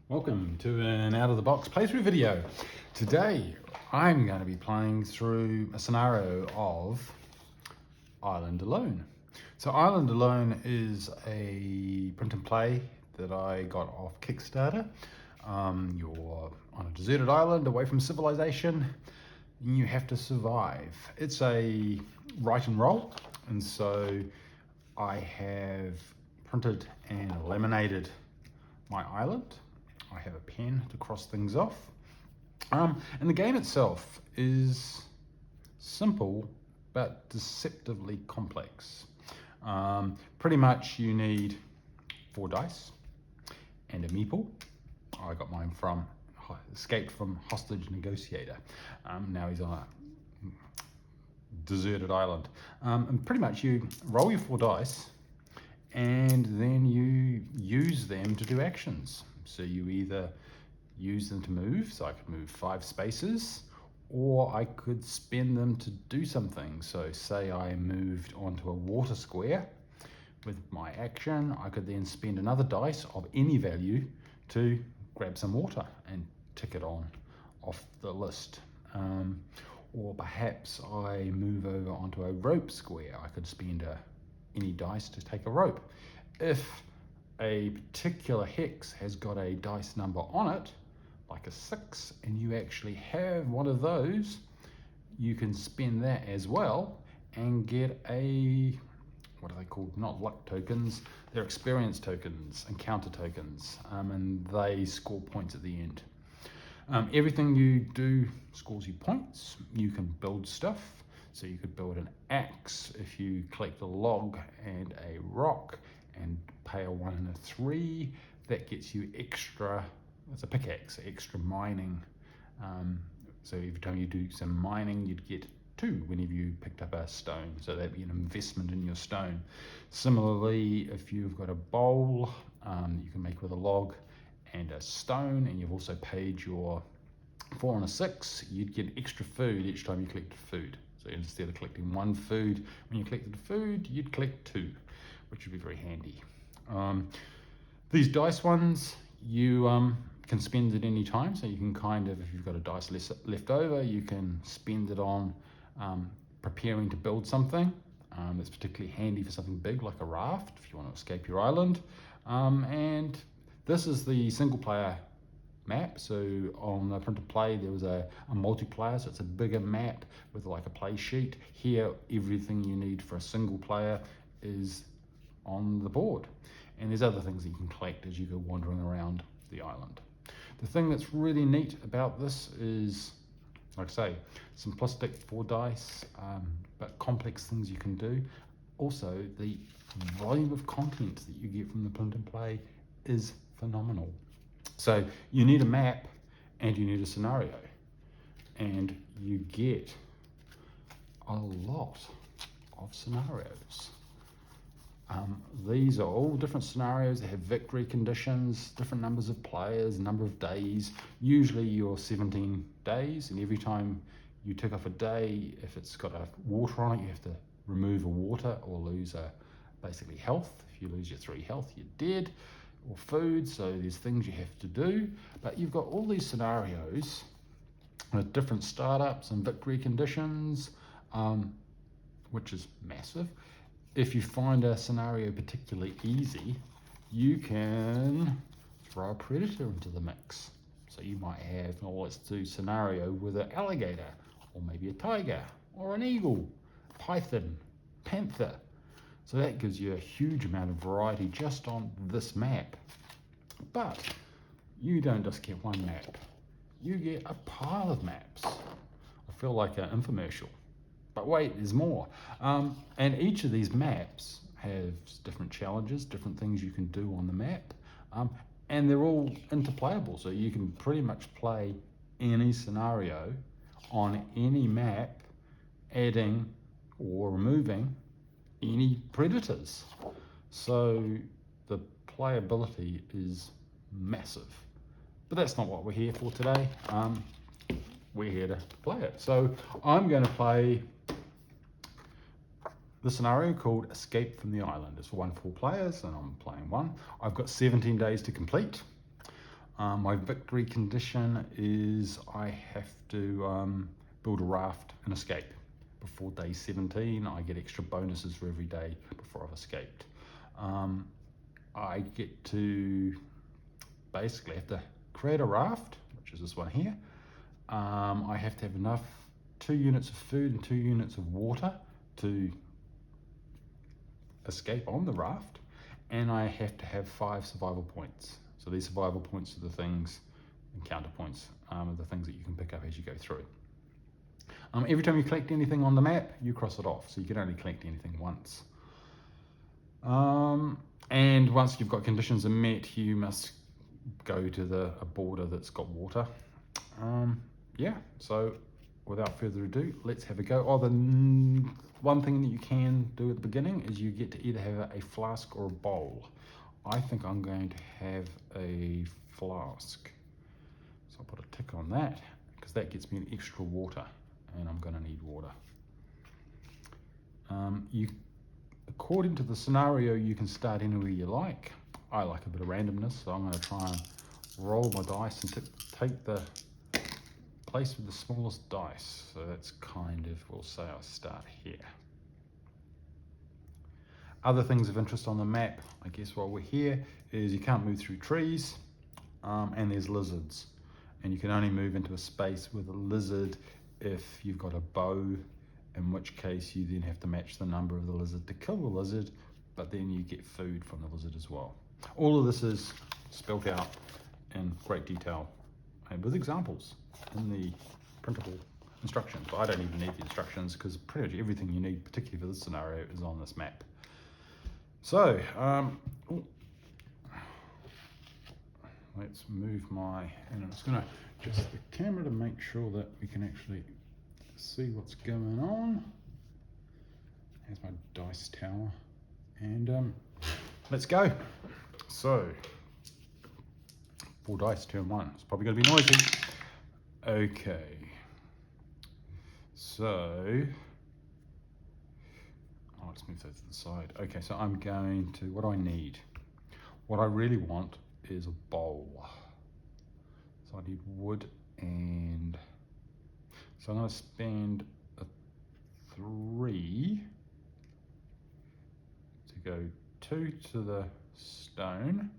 Welcome to an out-of-the-box playthrough video. Today I'm going to be playing through a scenario of Island Alone. So Island Alone is a print and play that I got off Kickstarter. You're on a deserted island away from civilization and you have to survive. It's a write and roll, and so I have printed and laminated my island. I have a pen to cross things off. And the game itself is simple but deceptively complex. Pretty much you need 4 dice and a meeple. I got mine from Escaped from Hostage Negotiator. Now he's on a deserted island. And pretty much you roll your 4 dice and then you use them to do actions. So you either use them to move, so I could move 5 spaces, or I could spend them to do something. So say I moved onto a water square with my action, I could then spend another dice of any value to grab some water and tick it off the list. Or perhaps I move over onto a rope square, I could spend any dice to take a rope. If a particular hex has got a dice number on it, like a 6, and you actually have one of those, you can spend that as well and get a, what are they called? Not luck tokens, they're experience tokens, encounter tokens, and they score points at the end. Everything you do scores you points. You can build stuff, so you could build an axe if you collect a log and a rock and pay a 1 and a 3, that gets you extra, it's a pickaxe, extra mining. So every time you do some mining, you'd get 2 whenever you picked up a stone, so that'd be an investment in your stone. Similarly, if you've got a bowl you can make with a log and a stone, and you've also paid your 4 and a 6, you'd get extra food each time you collected food. So instead of collecting 1 food, when you collected food, you'd collect 2, which would be very handy. These dice ones, you can spend at any time, so you can kind of, if you've got a dice left over, you can spend it on preparing to build something. That's particularly handy for something big like a raft, if you want to escape your island. And this is the single player map. So on the print and play there was a multiplayer, so it's a bigger map with like a play sheet. Here everything you need for a single player is on the board, and there's other things that you can collect as you go wandering around the island. The thing that's really neat about this is, like I say, simplistic 4 dice, but complex things you can do. Also, the volume of content that you get from the print and play is phenomenal. So you need a map and you need a scenario, and you get a lot of scenarios. These are all different scenarios. They have victory conditions, different numbers of players, number of days. Usually you're 17 days, and every time you tick off a day, if it's got a water on it, you have to remove a water or lose basically health. If you lose your 3 health, you're dead. Or food, so there's things you have to do. But you've got all these scenarios with different startups and victory conditions, which is massive. If you find a scenario particularly easy, you can throw a predator into the mix. So you might have, oh, let's do scenario with an alligator, or maybe a tiger, or an eagle, python, panther. So that gives you a huge amount of variety just on this map. But you don't just get 1 map, you get a pile of maps. I feel like an infomercial. But wait, there's more. And each of these maps have different challenges, different things you can do on the map. And they're all interplayable, so you can pretty much play any scenario on any map, adding or removing any predators. So the playability is massive. But that's not what we're here for today. We're here to play it. So I'm going to play the scenario called Escape from the Island. It's for 1 to 4 players, and I'm playing 1. I've got 17 days to complete. My victory condition is I have to build a raft and escape. Before day 17, I get extra bonuses for every day before I've escaped. I get to basically have to create a raft, which is this one here. I have to have enough 2 units of food and 2 units of water to escape on the raft, and I have to have 5 survival points. So these survival points are the things, and counter points are the things that you can pick up as you go through. Every time you collect anything on the map, you cross it off, so you can only collect anything once. And once you've got conditions are met, you must go to a border that's got water. Yeah, so without further ado, let's have a go. Oh, the one thing that you can do at the beginning is you get to either have a flask or a bowl. I think I'm going to have a flask. So I'll put a tick on that, because that gets me an extra water, and I'm going to need water. According to the scenario, you can start anywhere you like. I like a bit of randomness, so I'm going to try and roll my dice and take the place with the smallest dice. So that's kind of, we'll say I start here. Other things of interest on the map, I guess while we're here, is you can't move through trees, and there's lizards. And you can only move into a space with a lizard if you've got a bow, in which case you then have to match the number of the lizard to kill the lizard, but then you get food from the lizard as well. All of this is spelled out in great detail and with examples in the printable instructions. But I don't even need the instructions, because pretty much everything you need, particularly for this scenario, is on this map. So, let's move and I'm just going to adjust the camera to make sure that we can actually see what's going on. Here's my dice tower, and let's go. So, 4 dice, turn 1. It's probably going to be noisy. Okay, so let's move that to the side. Okay, so I'm going to, what do I need? What I really want is a bowl. So I need wood, and so I'm going to spend a 3 to go 2 to the stone.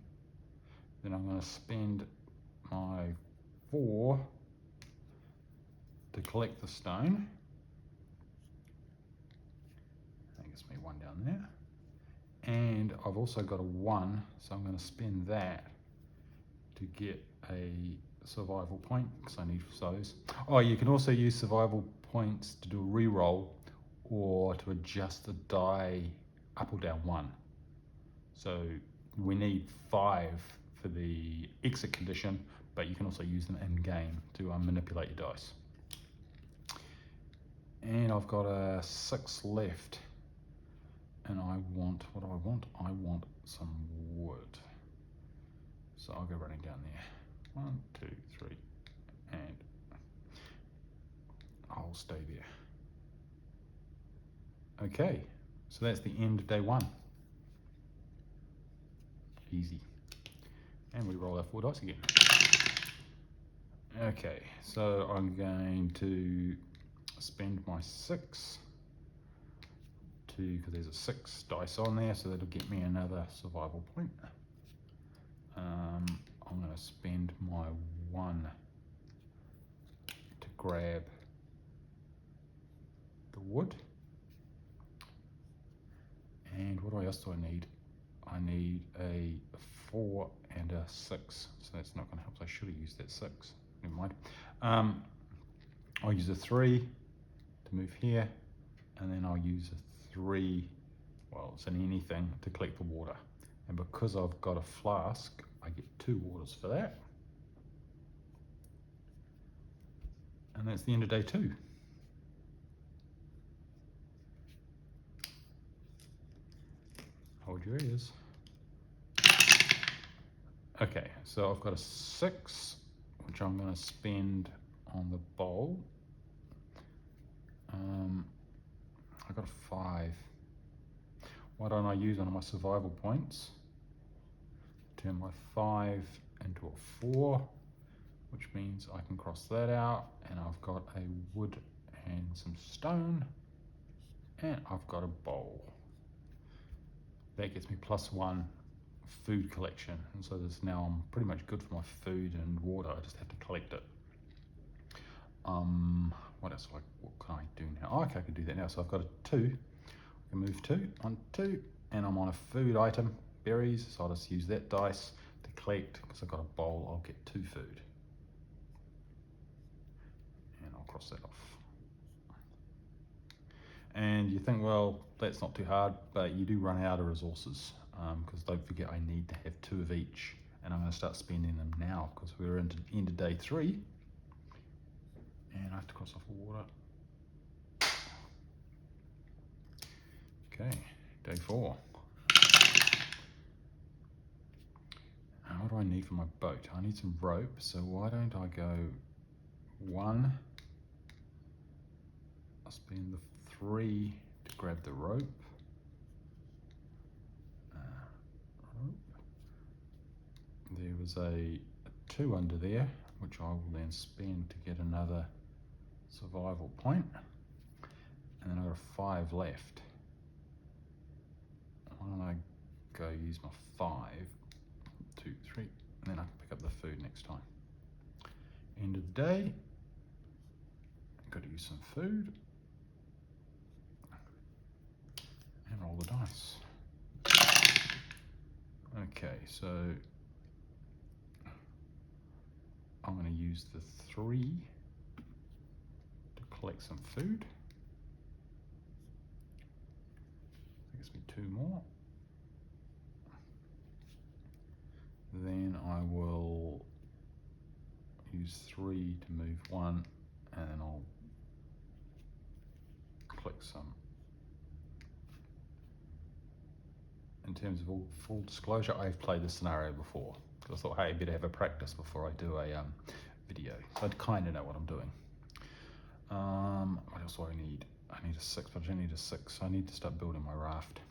Then I'm going to spend my 4 to collect the stone. That gives me 1 down there. And I've also got a 1, so I'm going to spend that to get a survival point, because I need those. Oh, you can also use survival points to do a re-roll, or to adjust the die up or down 1. So we need 5 for the exit condition, but you can also use them in game to manipulate your dice. And I've got a 6 left, and I want, what do I want? I want some wood. So I'll go running down there. 1, 2, 3, and I'll stay there. Okay, so that's the end of day 1. Easy. And we roll our 4 dice again. Okay, so I'm going to spend my 6 because there's a 6 dice on there, so that'll get me another survival point. I'm going to spend my 1 to grab the wood. And what else do I need? I need a 4 and a 6, so that's not going to help. So I should have used that 6. Never mind. I'll use a 3 to move here, and then I'll use a 3, well, it's in anything, to collect the water. And because I've got a flask, I get 2 waters for that. And that's the end of day 2. Hold your ears. Okay, so I've got a 6, which I'm going to spend on the bowl. I've got a 5. Why don't I use one of my survival points? Turn my 5 into a 4, which means I can cross that out, and I've got a wood and some stone, and I've got a bowl. That gets me +1 food collection, and so this now I'm pretty much good for my food and water. I just have to collect it. What else? What can I do now? Oh, okay, I can do that now. So I've got a 2. I can move 2 on 2, and I'm on a food item, berries. So I'll just use that dice to collect. Because I've got a bowl, I'll get 2 food, and I'll cross that off. And you think, well, that's not too hard, but you do run out of resources. Because don't forget, I need to have 2 of each, and I'm going to start spending them now because we're into end of day 3, and I have to cross off the water. Okay, day 4. And what do I need for my boat? I need some rope, so why don't I go 1, I'll spend the 3 to grab the rope. There was a 2 under there, which I will then spend to get another survival point. And then I've got a 5 left. Why don't I go use my 5, 2, 3, and then I can pick up the food next time. End of the day, got to use some food. And roll the dice. Okay, so I'm going to use the 3 to collect some food. That gives me 2 more. Then I will use 3 to move 1, and then I'll click some. In terms of full disclosure, I've played this scenario before. I thought, hey, I better have a practice before I do a video. So I kind of know what I'm doing. What else do I need? I need a 6, but I don't need a 6. So I need to start building my raft.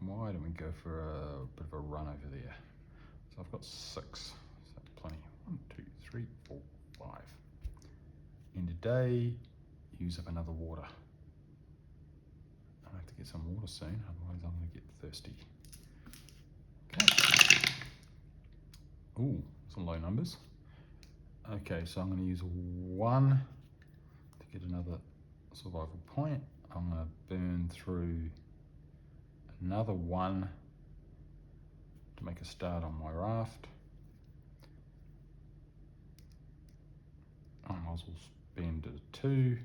Why don't we go for a bit of a run over there? So I've got 6, so that's plenty. 1, 2, 3, 4, 5. End of day, use up another water. I have to get some water soon, otherwise I'm going to get thirsty. Okay. Ooh, some low numbers. Okay, so I'm going to use 1 to get another survival point. I'm going to burn through another 1 to make a start on my raft. I might as well spend a 2 to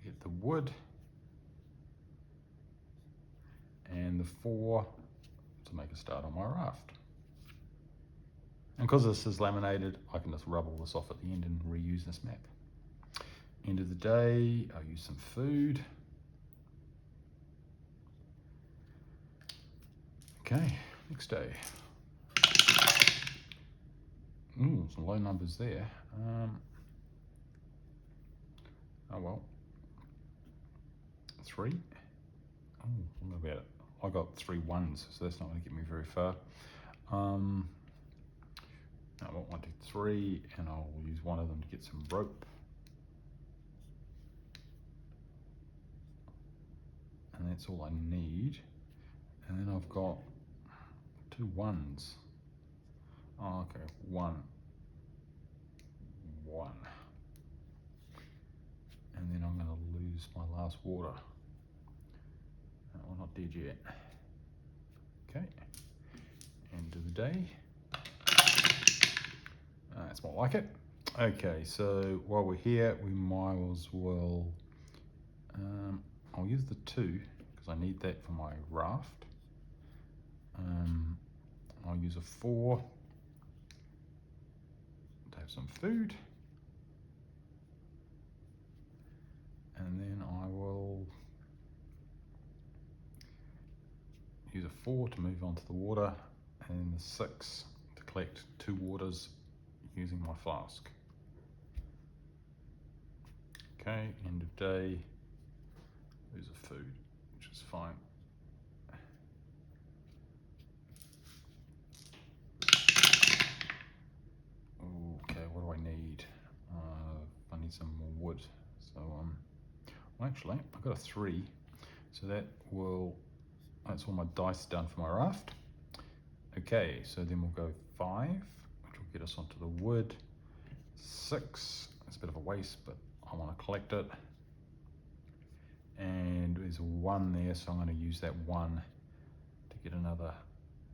get the wood. And the 4 to make a start on my raft. And because this is laminated, I can just rub all this off at the end and reuse this map. End of the day, I'll use some food. Okay, next day. Ooh, some low numbers there. Oh well. 3. Oh, what about it? I got 3 1s, so that's not going to get me very far. I want 1, 2, 3, and I'll use 1 of them to get some rope. And that's all I need. And then I've got 2 1s. Oh, okay, 1, 1. And then I'm going to lose my last water. We're not dead yet. Okay, end of the day. That's more like it. Okay, so while we're here, we might as well, I'll use the 2 because I need that for my raft. I'll use a 4 to have some food. And then I will use a 4 to move on to the water, and the 6 to collect 2 waters using my flask. Okay, end of day, there's a food, which is fine. actually, I've got a 3. So that's all my dice done for my raft. Okay, so then we'll go 5, which will get us onto the wood. 6, it's a bit of a waste, but I want to collect it. And there's a 1 there, so I'm going to use that 1 to get another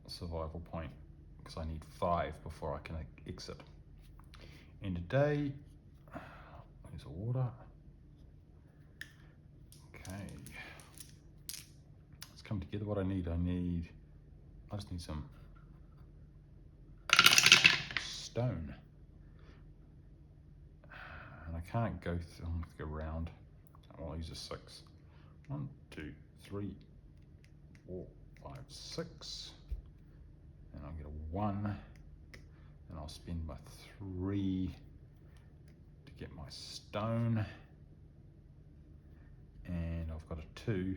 survival point, because I need 5 before I can exit. And today, there's a water. Okay. Let's come together. What I just need some stone. And I can't go through, I'm going to go round. I'll use a 6. 1, 2, 3, 4, 5, 6. And I'll get a 1. And I'll spend my 3 to get my stone. And I've got a 2,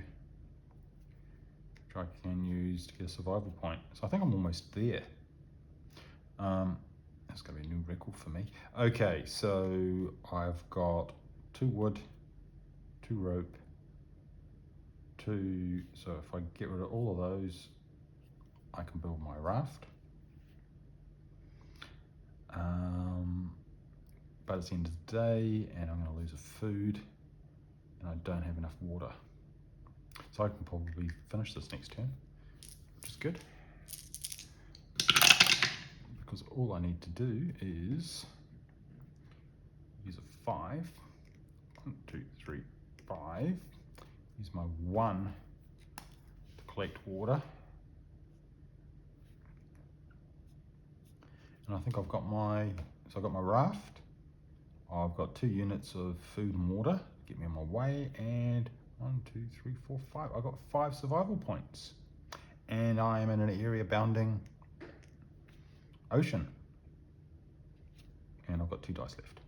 which I can use to get a survival point. So I think I'm almost there. That's going to be a new record for me. Okay, so I've got 2 wood, 2 rope, 2. So if I get rid of all of those, I can build my raft. But it's the end of the day, and I'm going to lose a food, and I don't have enough water. So I can probably finish this next turn, which is good. Because all I need to do is use a 5. 1, 2, 3, 5. Use my 1 to collect water. And I think I've got I've got my raft. I've got 2 units of food and water to get me on my way, and 1, 2, 3, 4, 5. I've got 5 survival points. And I am in an area bounding ocean. And I've got 2 dice left.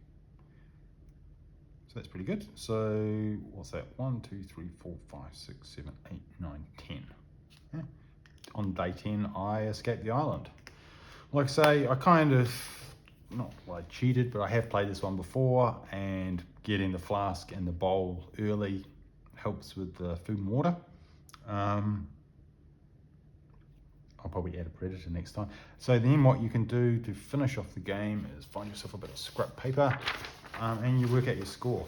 So that's pretty good. So what's that? 1, 2, 3, 4, 5, 6, 7, 8, 9, 10. Yeah. On day 10, I escaped the island. Like I say, I kind of, not like cheated, but I have played this one before, and getting the flask and the bowl early helps with the food and water. I'll probably add a predator next time. So then what you can do to finish off the game is find yourself a bit of scrap paper, and you work out your score.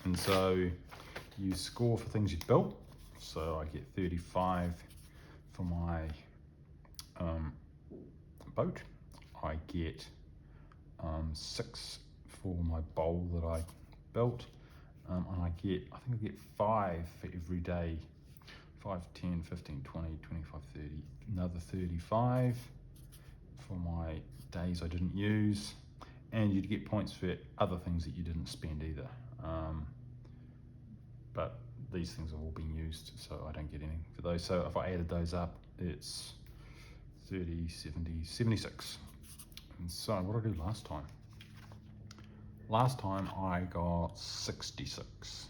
And so you score for things you've built. So I get 35 for my boat. I get 6 for my bowl that I built, and I think I get 5 for every day. 5, 10, 15, 20, 25, 30, another 35 for my days I didn't use, and you'd get points for other things that you didn't spend either. But these things have all been used, so I don't get anything for those. So if I added those up, it's 30, 70, 76. And so what did I do last time? Last time I got 66.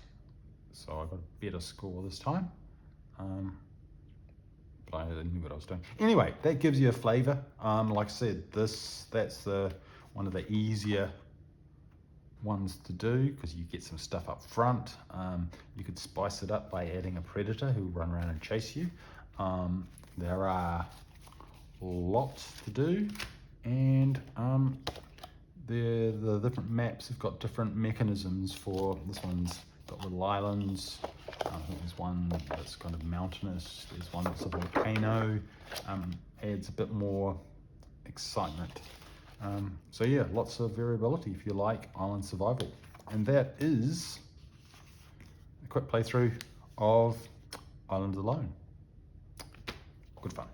So I got a better score this time. But I knew what I was doing. Anyway, that gives you a flavour. Like I said, that's one of the easier ones to do, because you get some stuff up front. You could spice it up by adding a predator who will run around and chase you. There are lots to do, and the different maps have got different mechanisms for. This one's got little islands. I think there's one that's kind of mountainous. There's one that's a volcano. Adds a bit more excitement. So yeah, lots of variability if you like island survival. And that is a quick playthrough of Island Alone. Good fun.